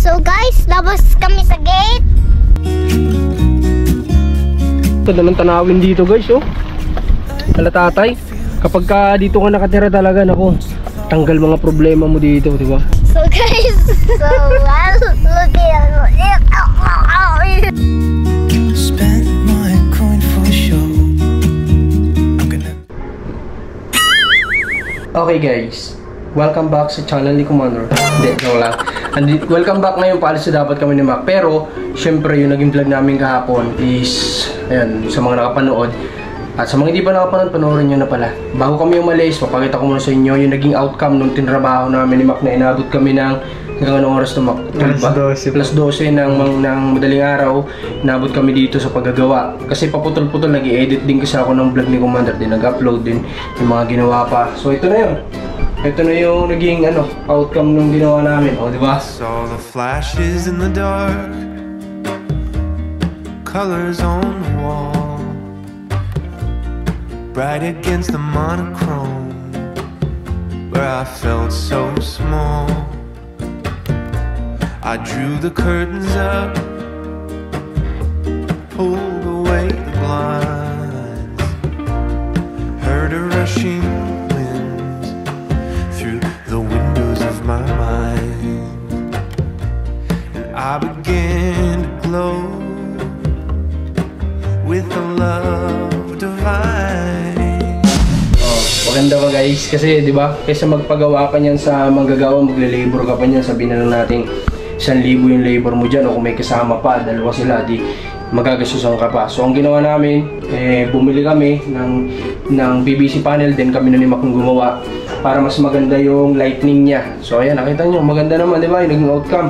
So guys, labas kami sa gate. Ganda ng tanawin dito guys, oh. Ala tatay, kapag ka dito ka nakatira talaga, nako, tanggal mga problema mo dito, di ba? So guys, Spend my coin for show. Okay guys, welcome back sa channel ni Commander. Hindi, joke lang. Welcome back ngayon, paalis na dapat kami ni Mac. Pero, syempre yung naging vlog namin kahapon is, ayan, sa mga nakapanood. At sa mga hindi pa nakapanood, panoorin nyo na pala. Bago kami umalis, papakita ko muna sa inyo yung naging outcome nung tinrabaho namin ni Mac na inabot kami ng hanggang anong oras na Mac? Plus 12 ng madaling araw. Inabot kami dito sa paggagawa. Kasi paputol-putol, nag-i-edit din kasi ako ng vlog ni Commander din. Nag-upload din yung mga ginawa pa. So ito na yun. Ito na yung naging outcome nung ginawa namin. O, diba? Saw the flashes in the dark, colors on the wall, bright against the monochrome, where I felt so small. I drew the curtains up, pulled away the blinds, heard a rushing wind through the windows of my mind, and I began to glow with a love divine. Maganda ba guys? Kasi di ba, kaysa magpagawa ka niyan sa manggagawa, magle-labor ka pa niyan, sabihin na lang natin 1,000 yung labor mo dyan, o kung may kasama pa, dalawa sila, di magagastusan ka pa. So ang ginawa namin, bumili kami ng PVC panel, din kami na ni Mac gumawa para mas maganda yung lightning niya. So ayan, nakita nyo, maganda naman, di ba, yung naging outcome.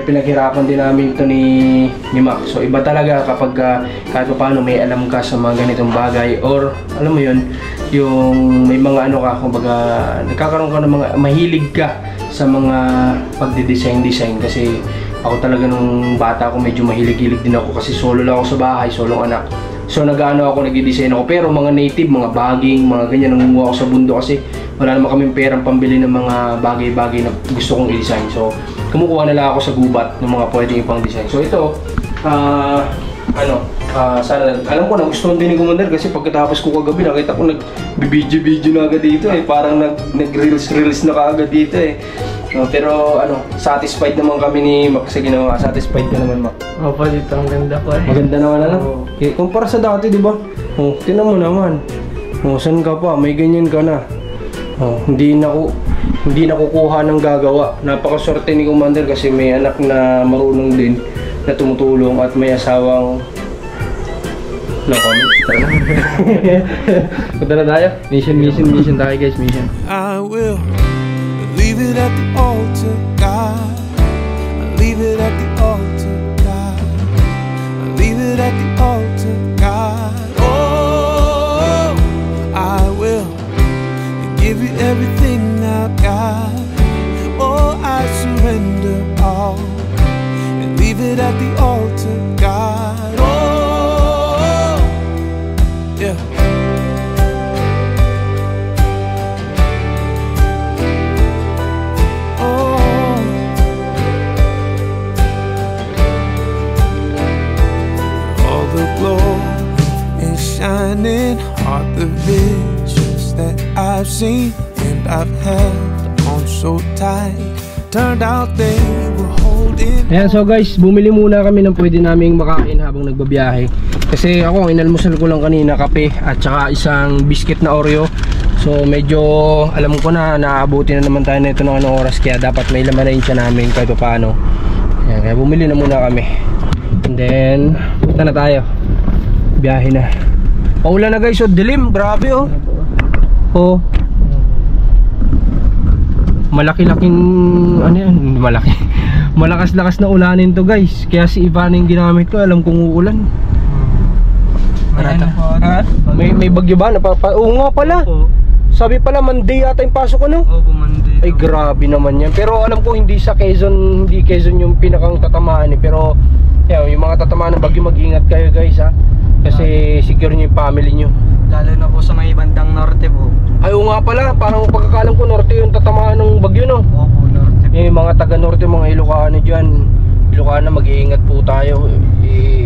Pinaghirapan din namin ito ni Mac. So iba talaga kapag kahit paano may alam ka sa mga ganitong bagay, or alam mo yun, yung may mga kumbaga nagkakaroon ka ng mga, mahilig ka sa mga pagde-design kasi ako talaga nung bata ako medyo mahilig-hilig din ako kasi solo lang ako sa bahay, solong anak. So nag-design ako, pero mga native, mga baging, mga ganyan, nangunguha ako sa bundok kasi wala naman kaming perang pambili ng mga bagay-bagay na gusto kong i-design. So kumukuha na lang ako sa gubat ng mga pwedeng ipang design. So ito, sana, alam ko nagustuhan din ni Commander kasi pagkatapos ko kagabi nakita ko nag-video na agad dito parang nag-reels na kaagad dito pero satisfied naman kami ni Mac sa ginawa. Satisfied ka naman, Mac? Opo, dito ang ganda po Maganda naman kumpara sa dati, di ba? Tinan mo naman. Saan ka pa? May ganyan ka na. Hindi nakukuha ng gagawa. Napakaswerte ni Commander kasi may anak na marunong din na tumutulong at may asawang no comment. Punta na tayo. Mission tayo guys, mission. I will leave it at the altar, God. I leave it at the altar, God. I leave it at the altar, God. Oh, I will give you everything I've got. Oh, I surrender all and leave it at the altar, God. Oh, yeah. Shining are the visions that I've seen and I've held on so tight. Turned out they were holding. Ayan, so guys, bumili muna kami ng pwede naming makain habang nagbabiyahe. Kasi ako, inalmusal ko lang kanina kape at saka isang biscuit na Oreo. So medyo alam ko na naaabuti na naman tayo nito ng anong oras, kaya dapat may laman na yun siya namin kahit paano. Ayan, kaya bumili na muna kami. And then, punta na tayo. Biyahe na. Paulan na guys, dilim, grabe malaki-laking malakas-lakas na ulanin to guys, kaya si Ivan yung ginamit ko, alam kong uulan. May bagyo ba? Oo nga pala, sabi pala Monday yata yung pasok Opo, Monday. Ay grabe naman yan, pero alam ko hindi sa Quezon, hindi Quezon yung pinakang tatamaan pero yung mga tatamaan ng bagyo, mag-ingat kayo guys kasi secure nyo yung family nyo. Lalo na po sa may bandang norte po. Ay oo nga pala, parang pagkakalam ko norte yung tatamaan ng bagyo, no? Opo, norte po. Yung mga taga norte, mga Ilocano dyan, Ilocano, mag-iingat po tayo.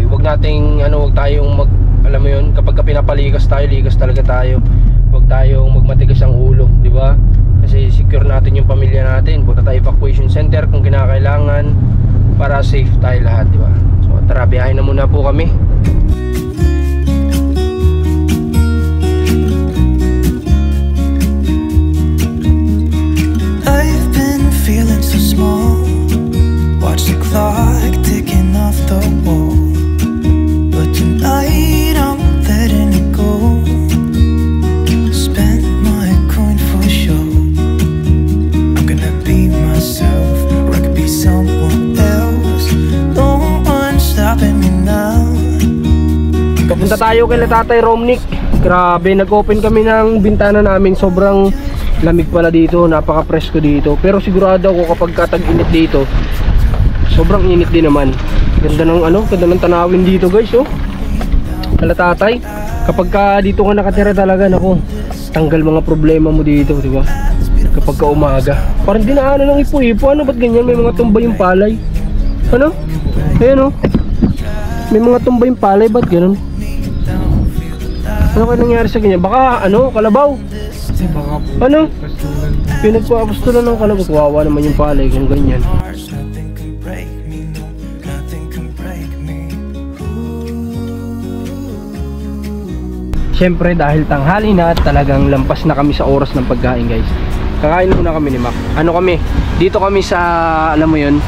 Wag nating wag tayong alam mo yun, kapag pinapalikas tayo, likas talaga tayo. Wag tayong magmatigas ang ulo, di ba? Kasi secure natin yung pamilya natin. Punta tayo evacuation center kung kinakailangan para safe tayo lahat, di ba? So tara, biyahe na muna po kami. I've been feeling so small. Watch the clock ticking off the wall. But tonight I'm letting it go. Spend my coin for sure. I'm gonna be myself, or I could be someone else. No one's stopping me now. Papunta tayo kay Tatay Romnick. Grabe, nag-open kami ng bintana namin. Sobrang lamig pala dito, napaka-presko dito. Pero sigurado ako kapag katag-init dito, sobrang init din naman. Ganda ng ganda ng tanawin dito, guys, oh. Kala Tatay, kapag dito ka nakatira talaga, nako, tanggal mga problema mo dito, di ba? Kapag ka umaga. Parang dinaanan ng ipo-ipo. Ano ba't ganyan? May mga tumbay yung palay. Ano? Ayan, oh. May mga tumbay yung palay, ba't ganun? Ano kaya nangyari sa ganyan? Baka kalabaw? Ano? Pinagpapastulan ng kalabaw. Kawawa naman yung palay kung ganyan. Nothing can break me, no, nothing can break me. Siyempre dahil tanghali na, talagang lampas na kami sa oras ng pagkain, guys. Kakain muna kami ni Mac. Dito kami sa, alam mo yun,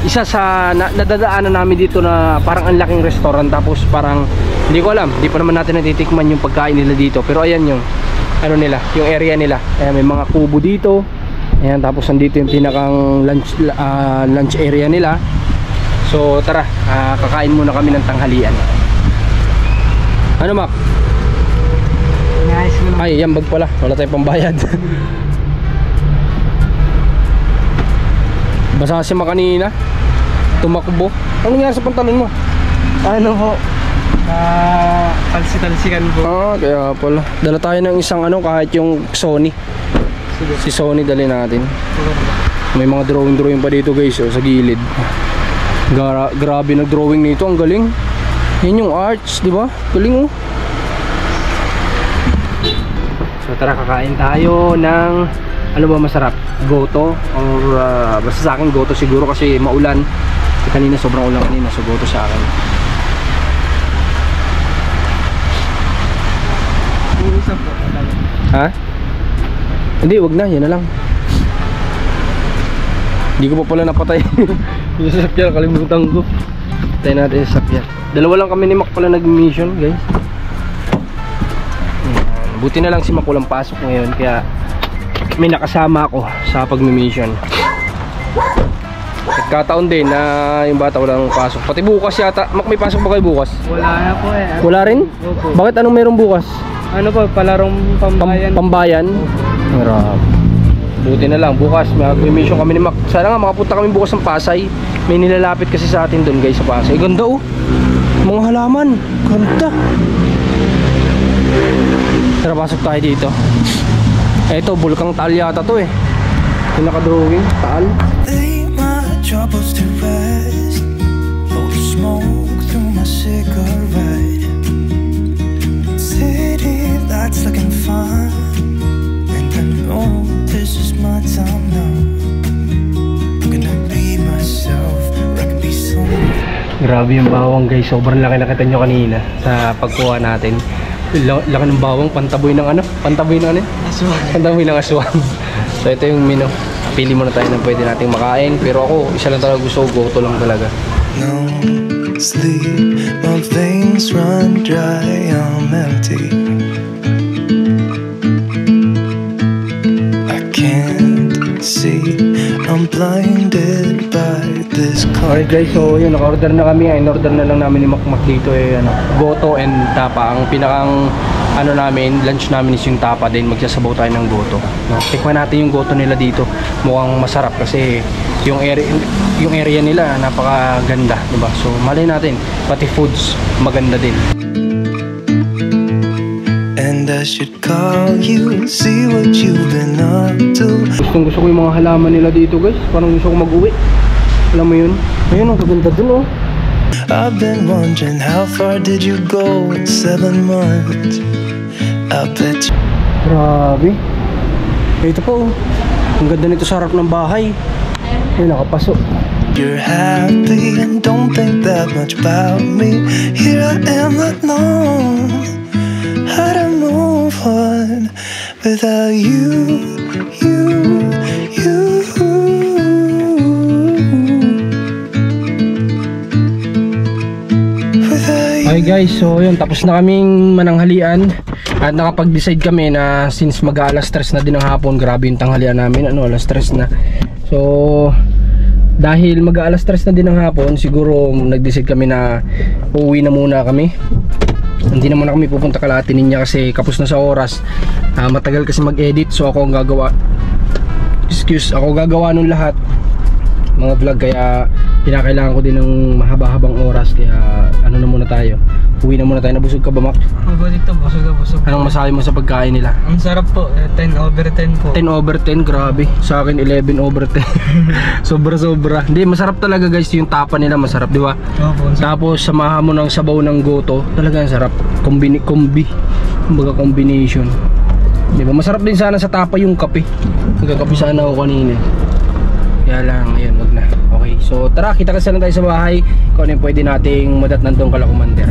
isa sa nadadaanan namin dito na parang ang laking restaurant. Tapos parang, hindi ko alam, hindi pa naman natin natitikman yung pagkain nila dito. Pero ayan yung, nila, yung area nila. Ayan, may mga kubo dito. Ayan, tapos andito yung pinakang lunch area nila. So tara, kakain muna kami ng tanghalian. Ano, Mac? Nice ko lang. Ay, yan bag pala, wala tayong pambayad. Basa si Mac kanina, tumakbo. Ano nangyari sa pantalon mo? Ano po? Talsi-talsikan po. Kaya pala. Dala tayo ng isang kahit yung Sony. Si Sony dali natin. May mga drawing pa dito, guys, sa gilid. Grabe na drawing nito, ang galing. Yan yung arts, di ba? Galing, oh. So tara, kakain tayo ng ano ba masarap? Goto or basta sa akin goto siguro kasi maulan. Kanina sobrang ulan kanina, so goto sa akin. Ha? Hindi, wag na, yan na lang. Hindi ko pa pala napatay. Yung sasakyan, kalimutan ko. Patay natin yung sasakyan. Dalawa lang kami ni Mac pala nag-mission, guys. Buti na lang si Mac walang pasok ngayon, kaya may nakasama ako sa pag-mission. Nagkataon din na yung bata walang pasok. Pati bukas yata. Mac, may pasok ba kayo bukas? Wala na po eh. Wala rin? Opo. Bakit anong meron bukas? Ano po, palarong pambayan. Pambayan? Marap. Buti na lang, bukas mag-mission kami ni Mac. Sana nga makapunta kami bukas ng Pasay. May nilalapit kasi sa atin doon, guys, sa Pasay. Ganda, oh. Mga halaman. Ganda. Tara, pasok tayo dito. Eto, Bulkang Taal yata to, eh. Yung naka-drawing, Taal. Lay my troubles to rest. Blow the smoke through my cigarette. City lights looking fine, and I know this is my time now. I'm gonna be myself, or I can be someone. Grabe yung bawang, guys. Sobrang laki, nakita nyo kanina sa pagkuha natin. Laki ng bawang, pantaboy ng pantaboy ng Aswang. pantaboy ng aswang. So ito yung menu. Pili muna tayo ng pwede nating makain. Pero ako, isa lang talaga gusto ko, goto lang talaga. No sleep, my veins run dry, I'm empty. I can't see, I'm blinded by this Alright, guys, so yun, naka-order na kami. In-order na lang namin ni Mac dito goto and tapa. Ang pinakang namin, lunch namin is yung tapa, din magsasabaw tayo ng goto. Tikman natin yung goto nila dito. Mukhang masarap kasi yung area nila napakaganda, diba? So malay natin, pati foods maganda din. And I should call you, see what you've been up to. Gusto ko yung mga halaman nila dito guys. Parang gusto ko mag-uwi. Alam mo yun? Ayun, ang kaganda dun oh. I've been wondering how far did you go in 7 months? I bet you. Grabe. Ito po oh. Ang ganda nito sa harap ng bahay. Ay, nakapasok. You're happy and don't think that much about me. Here I am not known how to move on without you. Okay guys, so yun, tapos na kaming mananghalian at nakapag-decide kami na since mag-alas 3 na din ng hapon, grabe yung tanghalian namin, alas 3 na. So dahil mag-alas 3 na din ng hapon, siguro nag-decide kami na uuwi na muna kami. Hindi naman kami pupunta Kalahati Niña kasi kapos na sa oras. Matagal kasi mag-edit, so ako ang gagawa. Ako gagawa nung lahat mga vlog, kaya kinakailangan ko din ng mahaba-habang oras, kaya ano na muna tayo, uwi na muna tayo. Nabusog ka ba, Mac? Mabulit to, busog na busog. Anong masabi mo sa pagkain nila? Ang sarap po, 10/10 po. 10/10, grabe. Sa akin 11/10. Sobra-sobra. Hindi, masarap talaga guys, yung tapa nila masarap, di ba? Opo. Tapos samahan mo ng sabaw ng goto, talagang sarap. Kumbaga combination. Di ba? Masarap din sana sa tapa yung kape. Nagkakape sana ako kanina. Kaya lang, ayun, wag na. Okay, so tara, kita kasi lang tayo sa bahay kung ano yung pwede nating madatnan tong Kala Commander.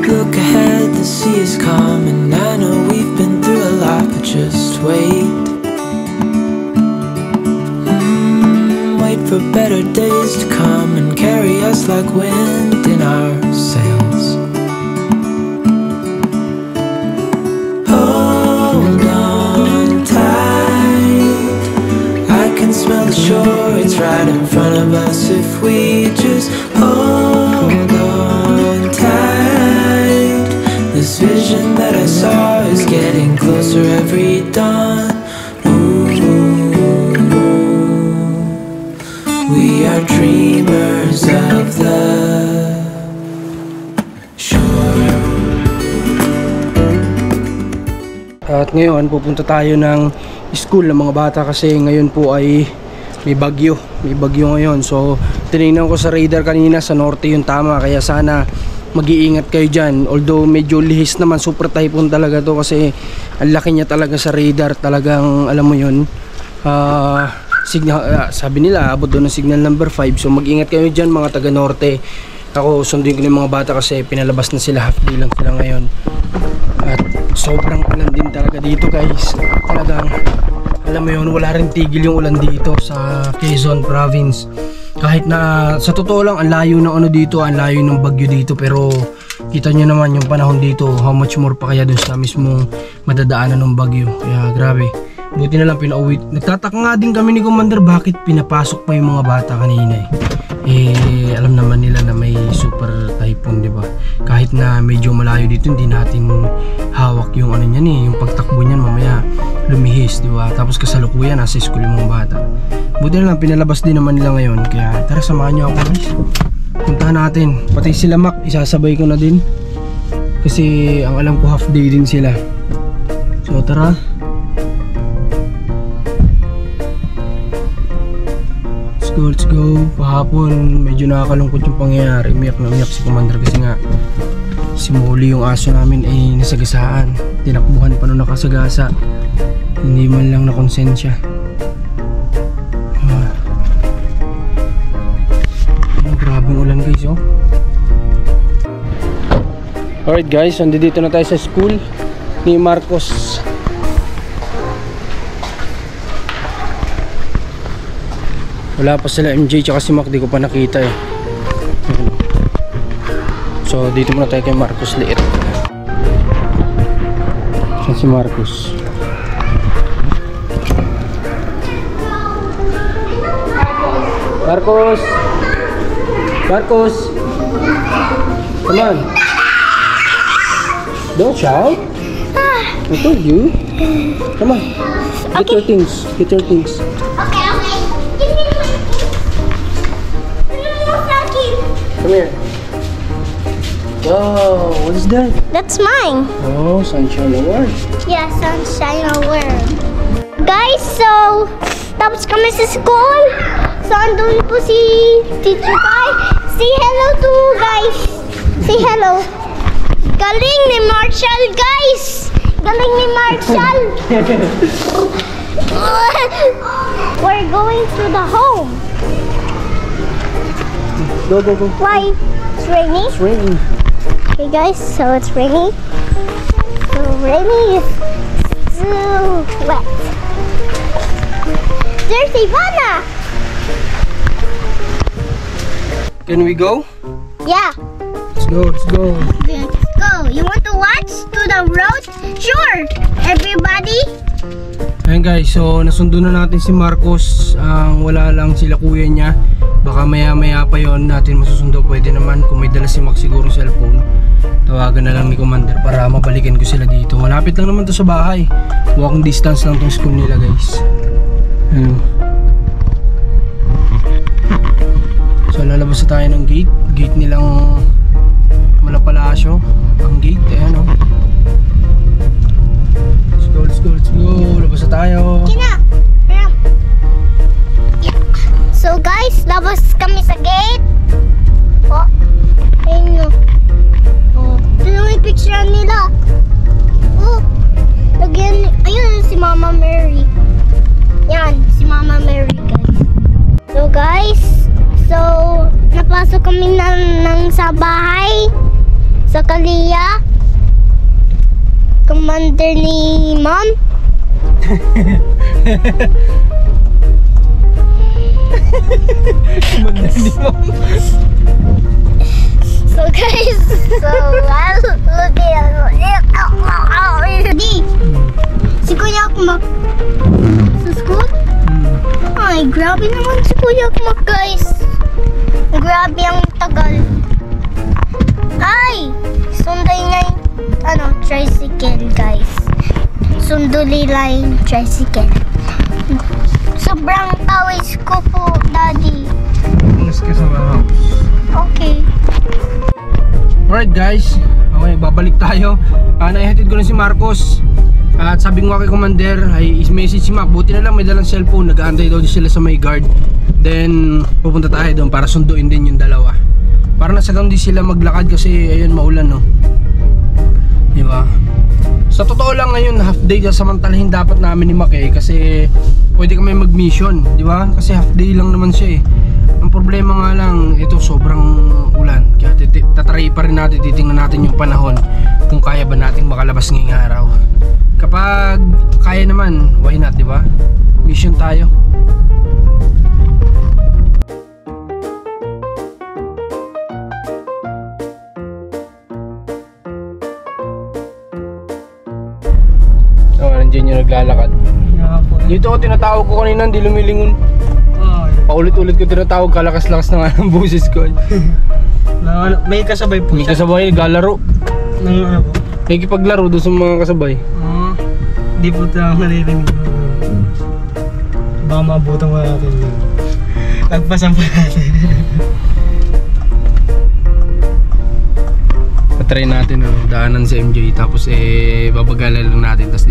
Look ahead, the sea is calm, and I know we've been through a lot, but just wait. For better days to come and carry us like wind in our sails. Hold on tight, I can smell the shore, it's right in front of us if we just hold on tight. This vision that I saw is getting closer every dawn. We are dreamers of the shore. At ngayon pupunta tayo ng school ng mga bata kasi ngayon po ay may bagyo. May bagyo ngayon. So tinignan ko sa radar kanina, sa norte yung tama, kaya sana mag-iingat kayo dyan. Although medyo lihis naman, super typhoon talaga to kasi ang laki niya talaga sa radar. Talagang alam mo yun, signal, sabi nila abot doon ng signal number 5. So mag-ingat kayo dyan mga taga norte. Ako sunduin ko ng mga bata kasi pinalabas na sila, half day lang sila ngayon. At sobrang ulan din talaga dito guys. Talagang alam mo yun, wala rin tigil yung ulan dito sa Quezon Province. Kahit na sa totoo lang ang layo ng ano dito, ang layo ng bagyo dito, pero kita nyo naman yung panahon dito, how much more pa kaya dun sa mismong madadaanan ng bagyo. Kaya grabe, buti na lang pinauwi. Nagtataka nga din kami ni Commander bakit pinapasok pa yung mga bata kanina eh. Alam naman nila na may super typhoon, di ba? Kahit na medyo malayo dito, hindi natin hawak yung ano niyan yung pagtakbo niyan, mamaya lumihis, di ba? Tapos kasalukuyan nasa school yung mga bata. Buti na lang pinalabas din naman nila ngayon. Kaya tara, samahan niyo ako guys. Puntahan natin. Pati sila Mac, isasabay ko na din. Kasi ang alam ko half day din sila. So tara. Let's go. Pahapon medyo nakakalungkot yung pangyayari. Umiyak na umiyak si Commander kasi nga si Molly yung aso namin ay nasagasaan. Tinakbuhan pa nung nakasagasa. Hindi man lang nakonsensya. Grabing ulan guys oh. Alright guys, nandito na tayo sa school ni Marcos. Wala pa sila MJ tsaka si Mac, di ko pa nakita eh. So dito muna tayo kay Marcos liit. Saan si Marcos? Marcos! Marcos! Come on! Don't shout. I told you. Come on. Get your things. Get your things. Okay. Give me my Come here. Wow, what is that? That's mine. Oh, sunshine award. Yeah, sunshine award. Guys, so tapos kami sa school. So andun po si Teacher Kai. Say hello to guys. Say hello. Galing ni Marshall, guys. Galing ni Marshall. We're going to the home. Go, go, go. Why? It's raining. It's raining. Okay guys, so it's raining. So raining is so wet. There's Ivana. Can we go? Yeah. Let's go, let's go. Let's go. You want to watch to the road? Sure. Everybody. Ayun guys, so nasundo na natin si Marcos. Ang wala lang sila kuya niya. Baka maya pa yon natin masusundo. Pwede naman kung may dala si Max siguro cellphone. Tawagan na lang ni Commander para mabalikan ko sila dito. Malapit lang naman to sa bahay. Walking distance lang tong school nila guys. Ayun. So lalabas na tayo ng gate. Gate nilang Malapalasyo. Ang gate, ayan o. Let's go, let's go, let's go. Labas na tayo. Kina. Yeah. So guys, labas kami sa gate. Oh. Ayun yun. Oh. Ito lang yung picture nila. Oh. Lagyan. Ayun si Mama Mary. Yan, si Mama Mary guys. So guys, so napasok kami ng sa bahay. Sa Kalia. Commander ni Mom. Commander ni Mom. So guys, so look at Di. Si Kuya Akmak sa school? Ay, grabe naman si Kuya Akmak guys. Grabe ang tagal. Ay, sunday na yung tricycle guys. Sunduli lang yung tricycle. Sobrang tawis ko po, Daddy. Let's go sa house. Okay. Alright guys, okay, babalik tayo. Naihatid ko na si Marcos. At sabi ko kay Commander, ay is-message si Mac. Buti na lang may dalang cellphone, nag-aantay daw sila sa may guard. Then pupunta tayo doon para sunduin din yung dalawa. Para nasa doon di sila maglakad kasi ayun maulan no. Diba? Sa totoo lang ngayon half day samantalahin dapat namin ni Mac kasi pwede kami mag-mission, di ba? Kasi half day lang naman siya eh. Ang problema nga lang, ito sobrang ulan. Kaya tatry pa rin natin, titingnan natin yung panahon kung kaya ba nating makalabas ngayong araw. Kapag kaya naman, why not, di ba? Mission tayo. Oh, nandiyan yung naglalakad. Dito ko tinatawag ko kanina, hindi lumilingon. Paulit-ulit ko tinatawag, kalakas-lakas na nga ng boses ko. May kasabay po May kasabay, galaro. Ng ano po? May kipaglaro doon sa mga kasabay. Di po tayo nalirinig. Baka maabutan mo natin yun. Lagpasan po natin. Patry natin daanan sa MJ tapos babagalan lang natin tapos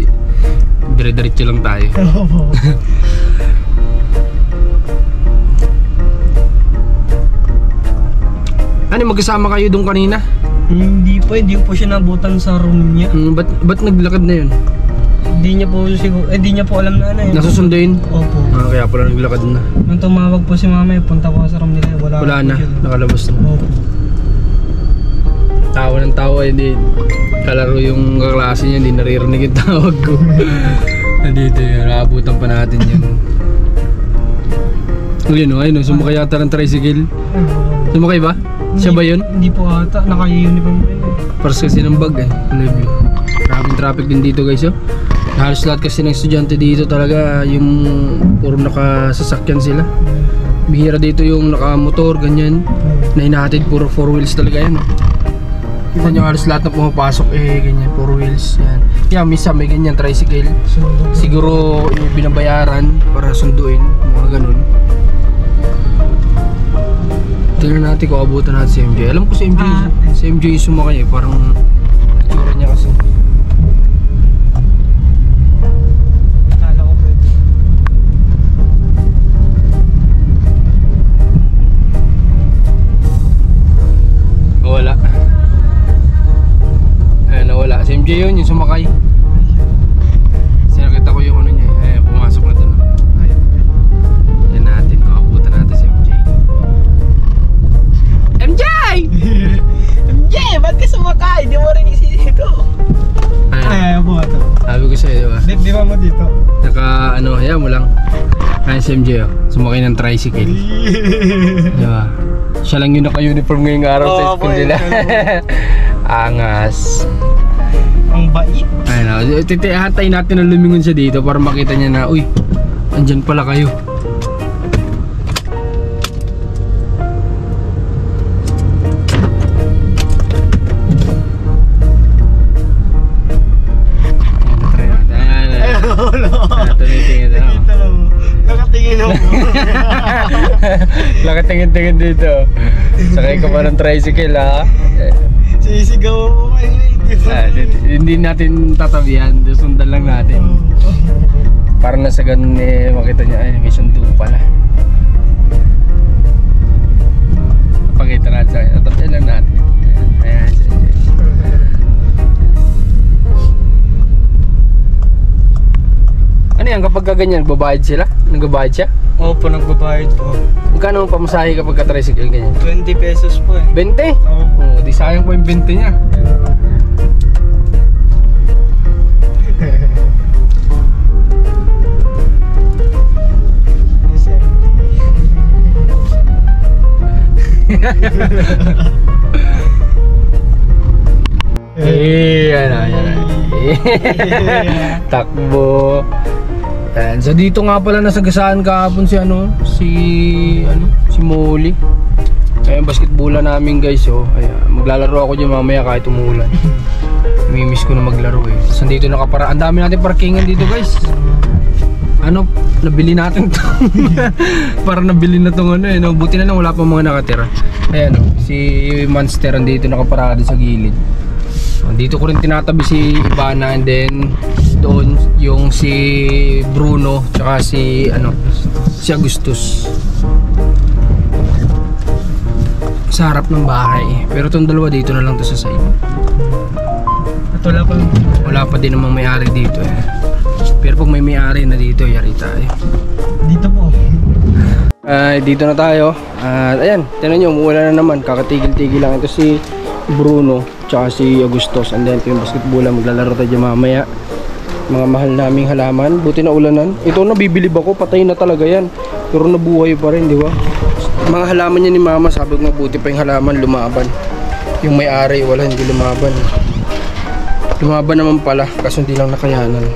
dire-diretso lang tayo. Ano, magkasama kayo doon kanina? Hindi po siya nabutan sa room niya. Ba't naglakad na yun? Hindi niya po alam na ano yun. Nasusunduin? Opo. Kaya pala naglakad na. Nung tumawag po si mama, punta ko sa room nila. Wala na, nakalabas na. Opo. Tawa ng tawa, hindi kalaro yung kaklase niya, hindi naririnig yung tawag ko. Nandito yun, nakabutan pa natin yun. Ayun, sumakay yata ng tricycle. Sumakay ba? Siya ba yun? Hindi po ata, naka-uniform po yun. Paras kasi ng bag kulay blue. Maraming traffic din dito guys Halos lahat kasi ng estudyante dito talaga yung puro nakasasakyan sila. Bihira dito yung nakamotor, ganyan. Na hinahatid puro 4 wheels talaga yan. Kita nyo halos lahat na pumapasok ganyan, 4 wheels. Yan. Yan, minsan may ganyan, tricycle. Siguro binabayaran para sunduin, mga ganun. Tingnan natin kung abutan natin si MJ. Alam ko si MJ yung sumakay parang tsura niya kasi. Akala ko pwede. Wala. Ayan, nawala. Si MJ yun, yung sumakay. Sinakita ko yung ano niya. Ayan, pumasok na doon. Yan natin, kung abutan natin si MJ. MJ! MJ, ba't ka sumakay? Di mo rin isi dito. Ayan, po ito. sabi ko sa'yo, diba? Di ba mo dito? Naka, ano, ayan mo lang. Ayan si MJ, oh. Sumakay ng tricycle. Diba? Siya lang yung naka-uniform ngayong araw sa school nila. Angas. Ang bait. Ayun, titihatay natin na lumingon siya dito para makita niya na, uy, andyan pala kayo. Nakatingin ako. Nakatingin-tingin dito. Sakay ka pa ng tricycle, ha? Sisigaw ako kayo. Hindi natin tatabihan, sundan lang natin. Para na sa ganun makita niya, ay may sundo pala. Pakita natin sa kanya, tatabihan lang natin. Ayan, ano yan, kapag ganyan, nagbabayad sila? Nagbabayad siya? Opo, nagbabayad po. Magkano ang pamasahe kapag ka-tricycle ganyan? 20 pesos po eh. 20? Opo. Oo, di sayang po yung 20 niya. Takbo. And so dito nga pala nasagasaan kahapon si Molly. Ayun, basketball namin guys, oh. Ayan, maglalaro ako diyan mamaya kahit umulan. Namimiss ko na maglaro eh. So dito nakapara. Ang dami natin parkingan dito guys. Nabili natin to. Para nabili na tong no. Buti na lang wala pa mga nakatira. Ayan, si Monster andito nakaparada sa gilid. Dito ko rin tinatabi si Ivana, and then doon yung si Bruno tsaka si Agustus sa harap ng bahay. Pero itong dalawa dito na lang to sa side. At wala pa din namang may-ari dito eh. Pero pag may may-ari na dito, yari tayo. Dito po. Dito na tayo. Ayan, tinan nyo, umuulan na naman. Kakatigil-tigil lang. Ito si Bruno tsaka si Agustos, and then ito yung basketball. Maglalaro tayo dyan mamaya. Mga mahal naming halaman. Buti na ulanan. Ito nabibilib ako, patay na talaga yan. Pero nabuhay pa rin, di ba? Mga halaman niya ni mama, sabi ko mabuti pa yung halaman lumaban. Yung may-ari, wala, hindi lumaban. Lumaban naman pala, kaso hindi lang nakayanan.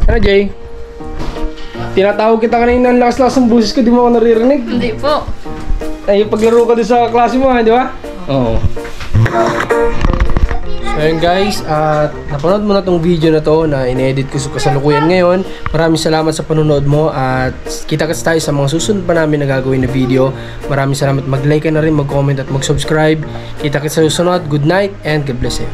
Ano, Jay? Tinatawag kita kanina, ang lakas-lakas ng busis ko, di mo ako naririnig. Hindi po. Ay, paglaro ka doon sa klase mo, di ba? Oo. So ayun guys, at napanood mo na tong video na to na in-edit ko sa kasalukuyan ngayon. Maraming salamat sa panonood mo, at kita-kits tayo sa mga susunod pa namin na gagawin na video. Maraming salamat, mag-like ka na rin, mag-comment at mag-subscribe. Kita-kits sa susunod. Good night and God bless you.